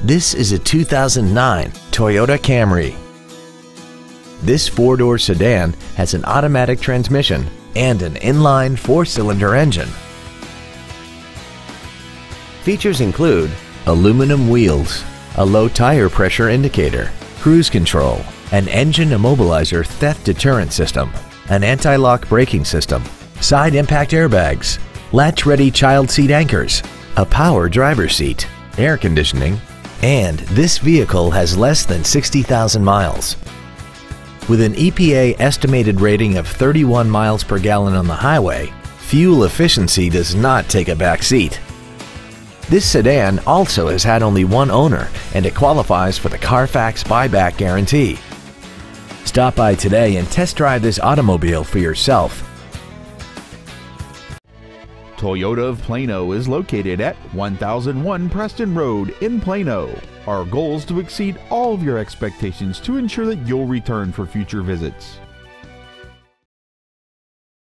This is a 2009 Toyota Camry. This four-door sedan has an automatic transmission and an inline four-cylinder engine. Features include aluminum wheels, a low tire pressure indicator, cruise control, an engine immobilizer theft deterrent system, an anti-lock braking system, side impact airbags, latch-ready child seat anchors, a power driver's seat, air conditioning, and this vehicle has less than 60,000 miles. With an EPA estimated rating of 31 miles per gallon on the highway, fuel efficiency does not take a back seat. This sedan also has had only one owner and it qualifies for the Carfax buyback guarantee. Stop by today and test drive this automobile for yourself. Toyota of Plano is located at 1001 Preston Road in Plano. Our goal is to exceed all of your expectations to ensure that you'll return for future visits.